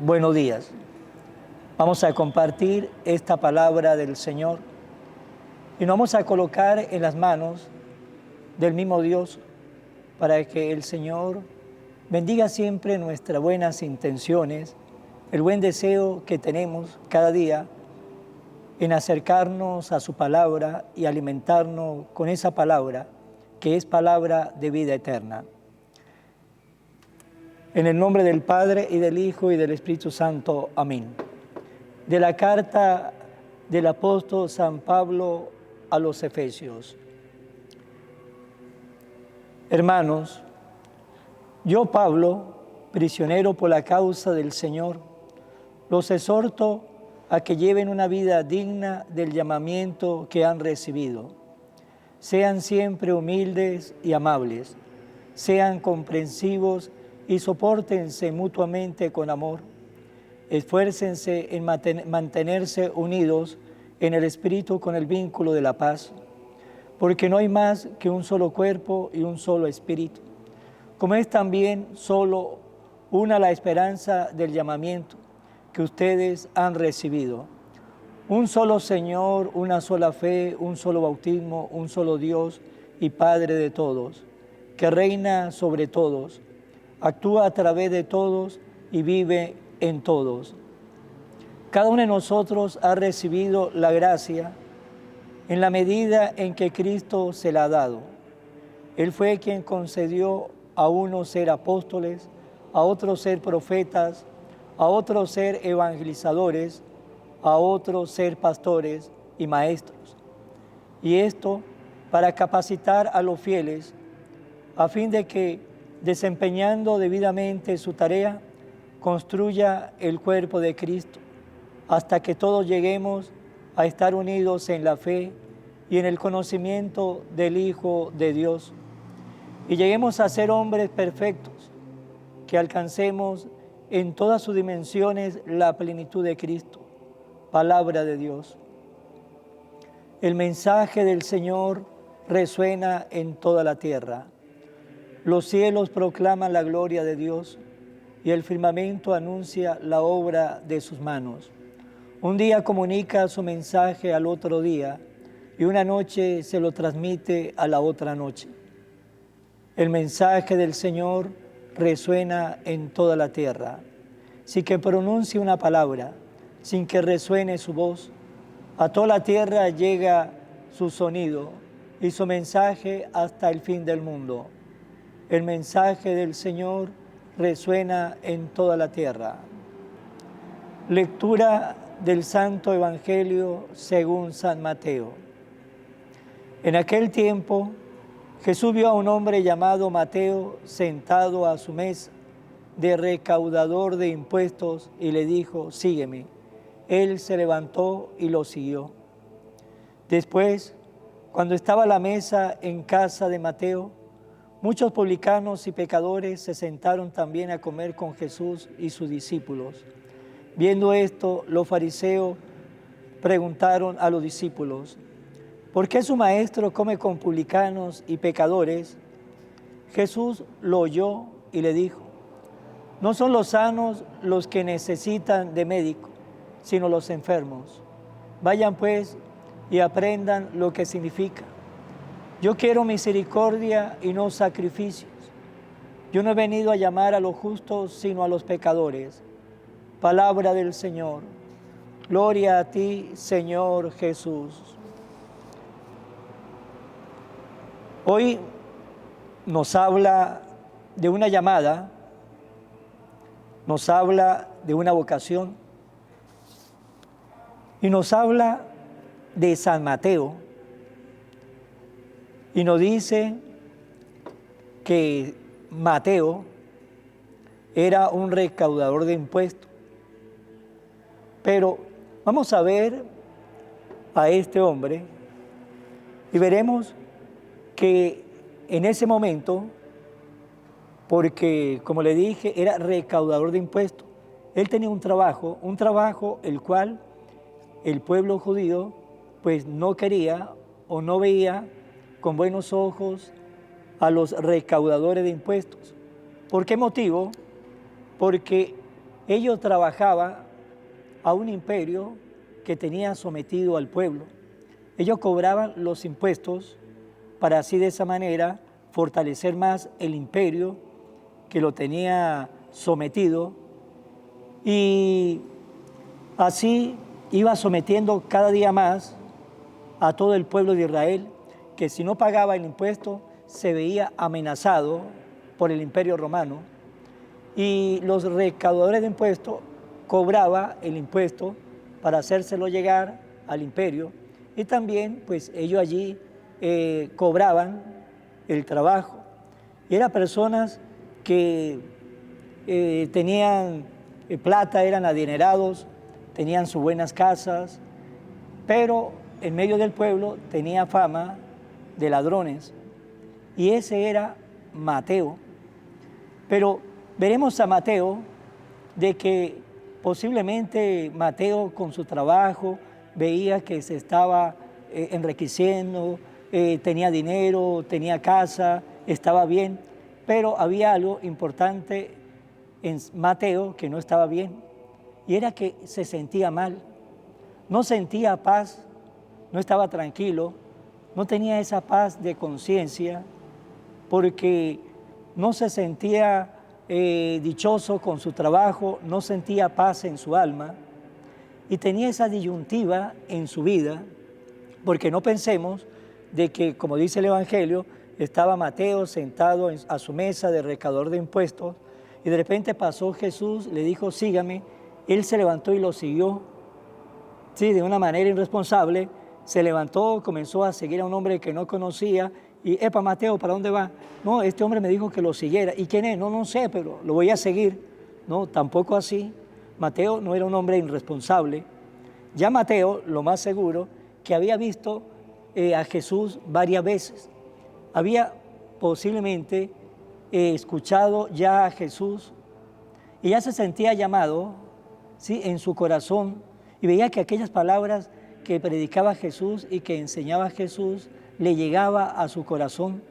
Buenos días. Vamos a compartir esta palabra del Señor y nos vamos a colocar en las manos del mismo Dios para que el Señor bendiga siempre nuestras buenas intenciones, el buen deseo que tenemos cada día en acercarnos a su palabra y alimentarnos con esa palabra que es palabra de vida eterna. En el nombre del Padre, y del Hijo, y del Espíritu Santo. Amén. De la carta del apóstol San Pablo a los Efesios. Hermanos, yo Pablo, prisionero por la causa del Señor, los exhorto a que lleven una vida digna del llamamiento que han recibido. Sean siempre humildes y amables, sean comprensivos y sopórtense mutuamente con amor. Esfuércense en mantenerse unidos en el Espíritu con el vínculo de la paz, porque no hay más que un solo cuerpo y un solo Espíritu, como es también solo una la esperanza del llamamiento que ustedes han recibido. Un solo Señor, una sola fe, un solo bautismo, un solo Dios y Padre de todos, que reina sobre todos, actúa a través de todos y vive en todos. Cada uno de nosotros ha recibido la gracia en la medida en que Cristo se la ha dado. Él fue quien concedió a unos ser apóstoles, a otros ser profetas, a otros ser evangelizadores, a otros ser pastores y maestros. Y esto para capacitar a los fieles, a fin de que, desempeñando debidamente su tarea, construya el cuerpo de Cristo, hasta que todos lleguemos a estar unidos en la fe y en el conocimiento del Hijo de Dios, y lleguemos a ser hombres perfectos, que alcancemos en todas sus dimensiones la plenitud de Cristo. Palabra de Dios. El mensaje del Señor resuena en toda la tierra. Los cielos proclaman la gloria de Dios y el firmamento anuncia la obra de sus manos. Un día comunica su mensaje al otro día y una noche se lo transmite a la otra noche. El mensaje del Señor resuena en toda la tierra. Sin que pronuncie una palabra, sin que resuene su voz, a toda la tierra llega su sonido y su mensaje hasta el fin del mundo. El mensaje del Señor resuena en toda la tierra. Lectura del Santo Evangelio según San Mateo. En aquel tiempo, Jesús vio a un hombre llamado Mateo sentado a su mesa de recaudador de impuestos y le dijo: sígueme. Él se levantó y lo siguió. Después, cuando estaba a la mesa en casa de Mateo, muchos publicanos y pecadores se sentaron también a comer con Jesús y sus discípulos. Viendo esto, los fariseos preguntaron a los discípulos: ¿por qué su maestro come con publicanos y pecadores? Jesús lo oyó y le dijo: no son los sanos los que necesitan de médico, sino los enfermos. Vayan pues y aprendan lo que significa: yo quiero misericordia y no sacrificios. Yo no he venido a llamar a los justos, sino a los pecadores. Palabra del Señor. Gloria a ti, Señor Jesús. Hoy nos habla de una llamada, nos habla de una vocación y nos habla de San Mateo. Y nos dice que Mateo era un recaudador de impuestos. Pero vamos a ver a este hombre y veremos que en ese momento, porque como le dije, era recaudador de impuestos, él tenía un trabajo el cual el pueblo judío pues no quería o no veía con buenos ojos a los recaudadores de impuestos. ¿Por qué motivo? Porque ellos trabajaban a un imperio que tenía sometido al pueblo. Ellos cobraban los impuestos para así de esa manera fortalecer más el imperio que lo tenía sometido, y así iba sometiendo cada día más a todo el pueblo de Israel, que si no pagaba el impuesto se veía amenazado por el imperio romano, y los recaudadores de impuestos cobraban el impuesto para hacérselo llegar al imperio, y también pues ellos allí cobraban el trabajo. Y eran personas que tenían plata, eran adinerados, tenían sus buenas casas, pero en medio del pueblo tenía fama de ladrones. Y ese era Mateo. Pero veremos a Mateo de que posiblemente Mateo con su trabajo veía que se estaba enriqueciendo, tenía dinero, tenía casa, estaba bien, pero había algo importante en Mateo que no estaba bien, y era que se sentía mal, no sentía paz, no estaba tranquilo, no tenía esa paz de conciencia, porque no se sentía dichoso con su trabajo, no sentía paz en su alma, y tenía esa disyuntiva en su vida, porque no pensemos de que, como dice el Evangelio, estaba Mateo sentado a su mesa de recaudador de impuestos, y de repente pasó Jesús, le dijo, sígame. Él se levantó y lo siguió, sí, de una manera irresponsable. Se levantó, comenzó a seguir a un hombre que no conocía, y, epa, Mateo, ¿para dónde va? No, este hombre me dijo que lo siguiera. ¿Y quién es? No, no sé, pero lo voy a seguir. No, tampoco así. Mateo no era un hombre irresponsable. Ya Mateo, lo más seguro, que había visto a Jesús varias veces. Había posiblemente escuchado ya a Jesús, y ya se sentía llamado, ¿sí?, en su corazón, y veía que aquellas palabras que predicaba Jesús y que enseñaba Jesús le llegaba a su corazón.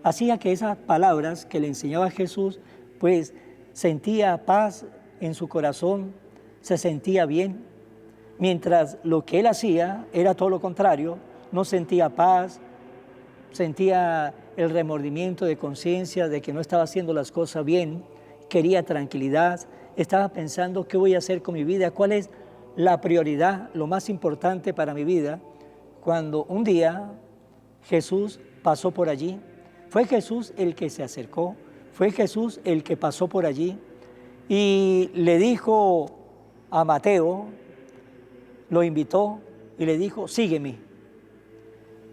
Hacía que esas palabras que le enseñaba Jesús, pues sentía paz en su corazón, se sentía bien, mientras lo que él hacía era todo lo contrario. No sentía paz, sentía el remordimiento de conciencia de que no estaba haciendo las cosas bien, quería tranquilidad, estaba pensando qué voy a hacer con mi vida, cuál es la prioridad, lo más importante para mi vida, cuando un día Jesús pasó por allí. Fue Jesús el que se acercó, fue Jesús el que pasó por allí y le dijo a Mateo, lo invitó y le dijo, sígueme.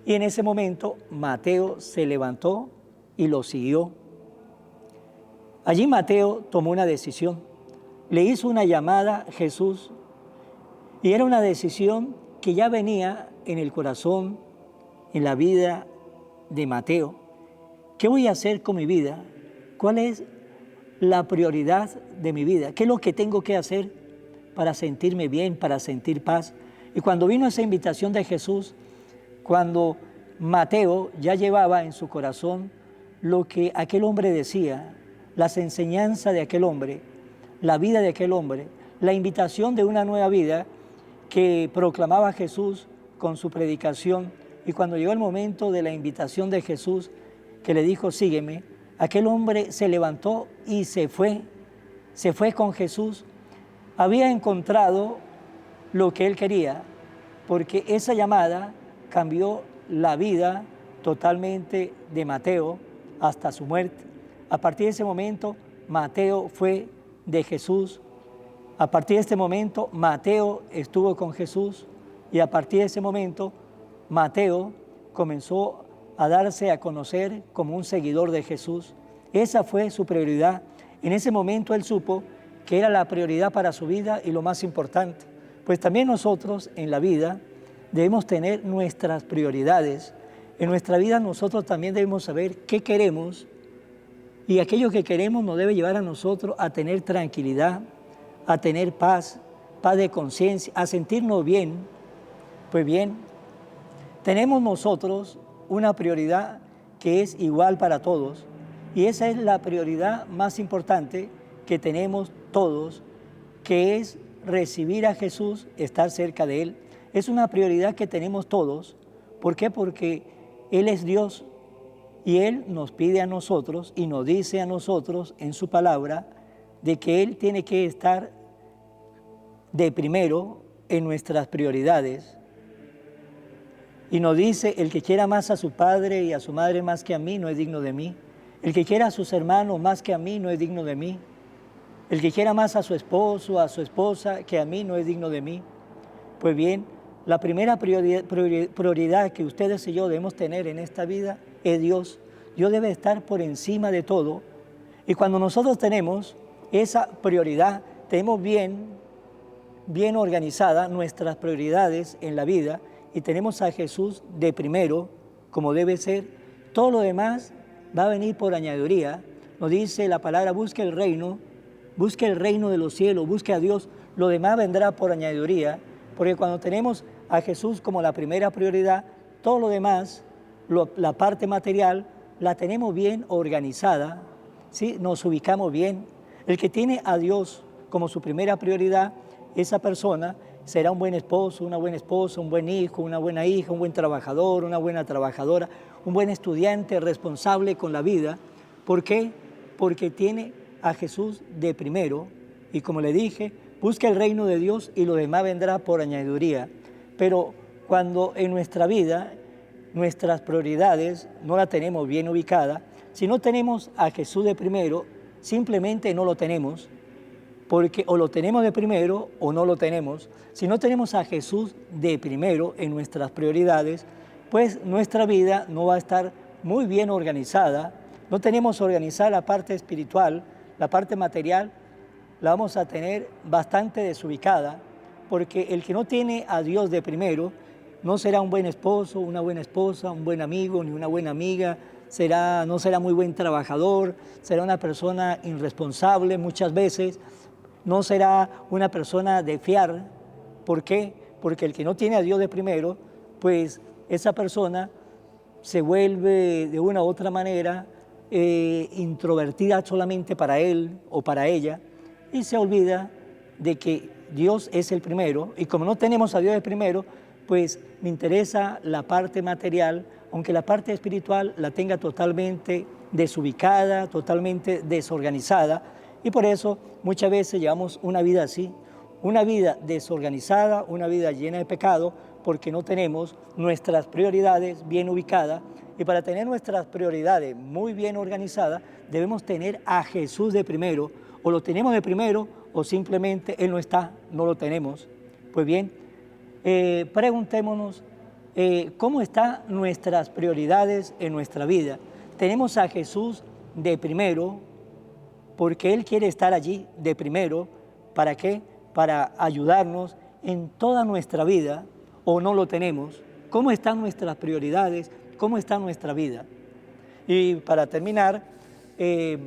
Y en ese momento Mateo se levantó y lo siguió. Allí Mateo tomó una decisión, le hizo una llamada a Jesús, y era una decisión que ya venía en el corazón, en la vida de Mateo. ¿Qué voy a hacer con mi vida? ¿Cuál es la prioridad de mi vida? ¿Qué es lo que tengo que hacer para sentirme bien, para sentir paz? Y cuando vino esa invitación de Jesús, cuando Mateo ya llevaba en su corazón lo que aquel hombre decía, las enseñanzas de aquel hombre, la vida de aquel hombre, la invitación de una nueva vida que proclamaba Jesús con su predicación, y cuando llegó el momento de la invitación de Jesús, que le dijo, sígueme, aquel hombre se levantó y se fue con Jesús. Había encontrado lo que él quería, porque esa llamada cambió la vida totalmente de Mateo hasta su muerte. A partir de ese momento, Mateo fue de Jesús. A partir de este momento, Mateo estuvo con Jesús, y a partir de ese momento, Mateo comenzó a darse a conocer como un seguidor de Jesús. Esa fue su prioridad. En ese momento él supo que era la prioridad para su vida y lo más importante. Pues también nosotros en la vida debemos tener nuestras prioridades. En nuestra vida nosotros también debemos saber qué queremos, y aquello que queremos nos debe llevar a nosotros a tener tranquilidad, a tener paz, paz de conciencia, a sentirnos bien. Pues bien, tenemos nosotros una prioridad que es igual para todos, y esa es la prioridad más importante que tenemos todos, que es recibir a Jesús, estar cerca de Él. Es una prioridad que tenemos todos. ¿Por qué? Porque Él es Dios y Él nos pide a nosotros y nos dice a nosotros en su palabra de que Él tiene que estar de primero en nuestras prioridades. Y nos dice, el que quiera más a su padre y a su madre más que a mí no es digno de mí. El que quiera a sus hermanos más que a mí no es digno de mí. El que quiera más a su esposo, a su esposa que a mí no es digno de mí. Pues bien, la primera prioridad que ustedes y yo debemos tener en esta vida es Dios. Dios debe estar por encima de todo. Y cuando nosotros tenemos esa prioridad, tenemos bien organizadas nuestras prioridades en la vida y tenemos a Jesús de primero, como debe ser, todo lo demás va a venir por añadiduría. Nos dice la palabra, busque el reino de los cielos, busque a Dios, lo demás vendrá por añadiduría, porque cuando tenemos a Jesús como la primera prioridad, todo lo demás, la parte material, la tenemos bien organizada, ¿sí? Nos ubicamos bien. El que tiene a Dios como su primera prioridad, esa persona será un buen esposo, una buena esposa, un buen hijo, una buena hija, un buen trabajador, una buena trabajadora, un buen estudiante responsable con la vida. ¿Por qué? Porque tiene a Jesús de primero y como le dije, busca el reino de Dios y lo demás vendrá por añadiduría. Pero cuando en nuestra vida nuestras prioridades no las tenemos bien ubicadas, si no tenemos a Jesús de primero, simplemente no lo tenemos, porque o lo tenemos de primero o no lo tenemos. Si no tenemos a Jesús de primero en nuestras prioridades, pues nuestra vida no va a estar muy bien organizada. No tenemos organizada la parte espiritual, la parte material, la vamos a tener bastante desubicada, porque el que no tiene a Dios de primero no será un buen esposo, una buena esposa, un buen amigo, ni una buena amiga, no será muy buen trabajador, será una persona irresponsable muchas veces, no será una persona de fiar. ¿Por qué? Porque el que no tiene a Dios de primero, pues esa persona se vuelve de una u otra manera introvertida solamente para él o para ella y se olvida de que Dios es el primero y como no tenemos a Dios de primero, pues me interesa la parte material, aunque la parte espiritual la tenga totalmente desubicada, totalmente desorganizada y por eso muchas veces llevamos una vida así, una vida desorganizada, una vida llena de pecado porque no tenemos nuestras prioridades bien ubicadas. Y para tener nuestras prioridades muy bien organizadas, debemos tener a Jesús de primero. O lo tenemos de primero o simplemente Él no está, no lo tenemos. Pues bien, preguntémonos cómo están nuestras prioridades en nuestra vida. Tenemos a Jesús de primero porque Él quiere estar allí de primero. ¿Para qué? Para ayudarnos en toda nuestra vida o no lo tenemos. ¿Cómo están nuestras prioridades? ¿Cómo está nuestra vida? Y para terminar,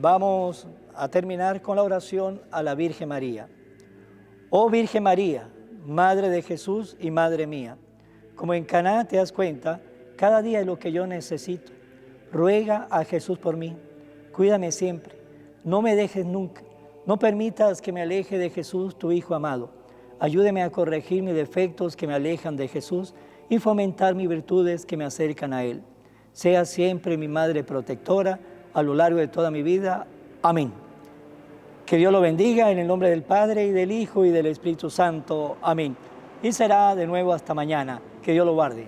vamos a terminar con la oración a la Virgen María. Oh Virgen María, Madre de Jesús y Madre mía, como en Caná te das cuenta, cada día es lo que yo necesito. Ruega a Jesús por mí, cuídame siempre, no me dejes nunca, no permitas que me aleje de Jesús, tu Hijo amado. Ayúdeme a corregir mis defectos que me alejan de Jesús y fomentar mis virtudes que me acercan a Él. Sea siempre mi Madre protectora a lo largo de toda mi vida. Amén. Que Dios lo bendiga en el nombre del Padre y del Hijo y del Espíritu Santo. Amén. Y será de nuevo hasta mañana. Que Dios lo guarde.